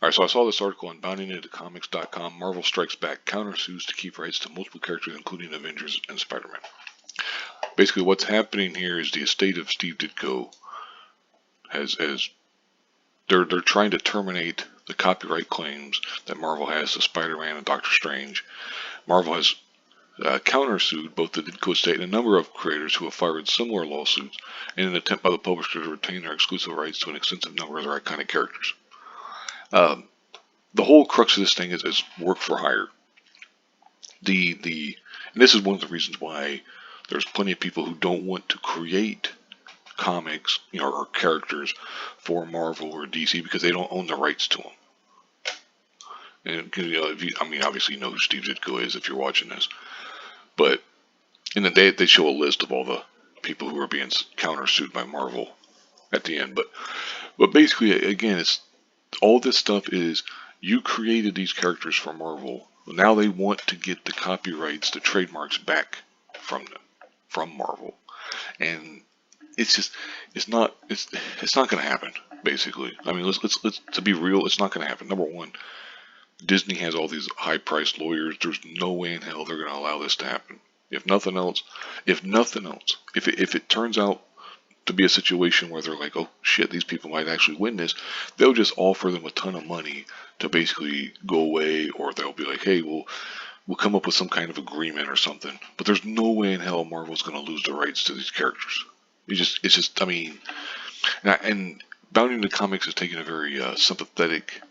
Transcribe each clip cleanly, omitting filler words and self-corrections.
Alright, so I saw this article on boundingintocomics.com. Marvel strikes back, countersues to keep rights to multiple characters, including Avengers and Spider-Man. Basically, what's happening here is the estate of Steve Ditko they're trying to terminate the copyright claims that Marvel has to Spider-Man and Doctor Strange. Marvel has countersued both the Ditko estate and a number of creators who have filed similar lawsuits in an attempt by the publisher to retain their exclusive rights to an extensive number of their iconic characters. The whole crux of this thing is work for hire. And this is one of the reasons why there's plenty of people who don't want to create comics, or characters for Marvel or DC because they don't own the rights to them. And obviously you know who Steve Ditko is if you're watching this, but in the day they show a list of all the people who are being countersued by Marvel at the end. But basically, again, it's all this stuff is you created these characters for Marvel. Now they want to get the copyrights, the trademarks back from Marvel, and it's not going to happen. Basically, I mean, let's to be real, it's not going to happen. Number one, Disney has all these high-priced lawyers. There's no way in hell they're going to allow this to happen. If nothing else, if it turns out to be a situation where they're like, oh shit, these people might actually win this, they'll just offer them a ton of money to basically go away, or they'll be like, hey, we'll come up with some kind of agreement or something. But there's no way in hell Marvel's going to lose the rights to these characters. I mean, and Bounding into Comics is taking a very sympathetic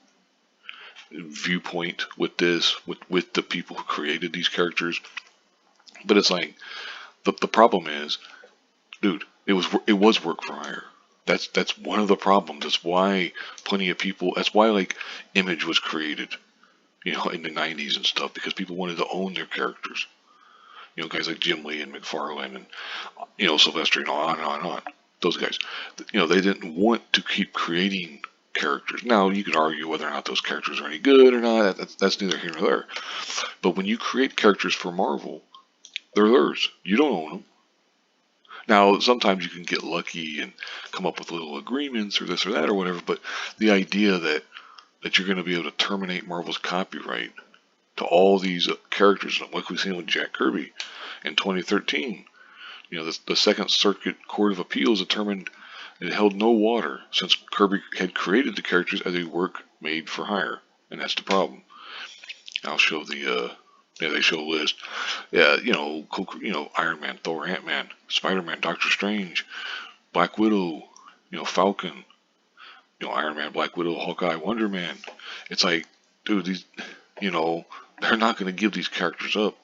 viewpoint with this, with the people who created these characters. But it's like, the problem is, dude, it was work for hire. That's one of the problems. That's why plenty of people. That's why like Image was created, in the '90s and stuff, because people wanted to own their characters. Guys like Jim Lee and McFarlane and Sylvester, on and on and on. Those guys, they didn't want to keep creating characters. Now you could argue whether or not those characters are any good or not. That's neither here nor there. But when you create characters for Marvel, they're theirs. You don't own them. Now, sometimes you can get lucky and come up with little agreements or this or that or whatever, but the idea that you're going to be able to terminate Marvel's copyright to all these characters, like we've seen with Jack Kirby in 2013, the Second Circuit Court of Appeals determined it held no water since Kirby had created the characters as a work made for hire, and that's the problem. I'll show they show a list. Yeah, Iron Man, Thor, Ant-Man, Spider-Man, Doctor Strange, Black Widow, Falcon, Iron Man, Black Widow, Hawkeye, Wonder Man. It's like, dude, these, they're not going to give these characters up.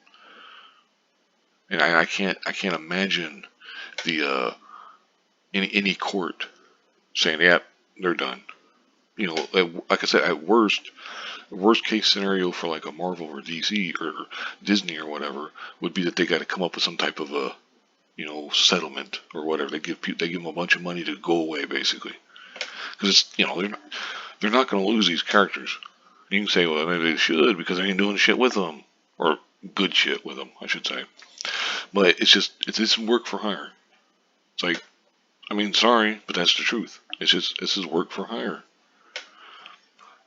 And I can't imagine any court saying, yeah, they're done. Like I said, at worst case scenario for like a Marvel or DC or Disney or whatever would be that they got to come up with some type of a settlement or whatever. They give them a bunch of money to go away, basically, because they're not going to lose these characters. You can say, well, maybe they should because they ain't doing shit with them, or good shit with them, I should say. But it's work for hire. It's like, I mean, sorry, but that's the truth. This is work for hire.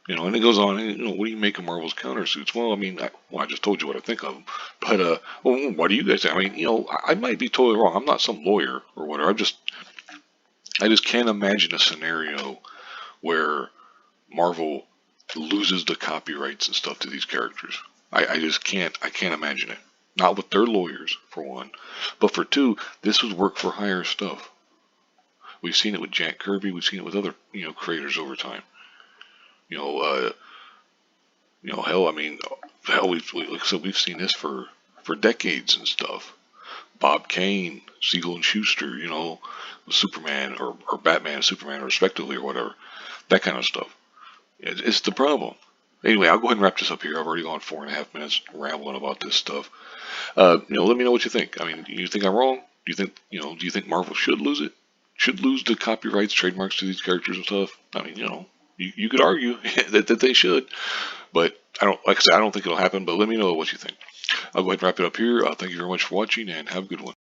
And it goes on, what do you make of Marvel's countersuits? Well, I mean, I just told you what I think of them. But, what do you guys think? I mean, I might be totally wrong. I'm not some lawyer or whatever. I just can't imagine a scenario where Marvel loses the copyrights and stuff to these characters. I just can't imagine it. Not with their lawyers, for one. But for two, this was work for hire stuff. We've seen it with Jack Kirby. We've seen it with other, creators over time. We've seen this for decades and stuff. Bob Kane, Siegel and Schuster, Superman or Batman and Superman respectively or whatever. That kind of stuff. It's the problem. Anyway, I'll go ahead and wrap this up here. I've already gone 4.5 minutes rambling about this stuff. Let me know what you think. I mean, do you think I'm wrong? Do you think Marvel should lose it? Should lose the copyrights, trademarks to these characters and stuff? I mean, you could argue that they should, but like I said, I don't think it'll happen. But let me know what you think. I'll go ahead and wrap it up here. Thank you very much for watching, and have a good one.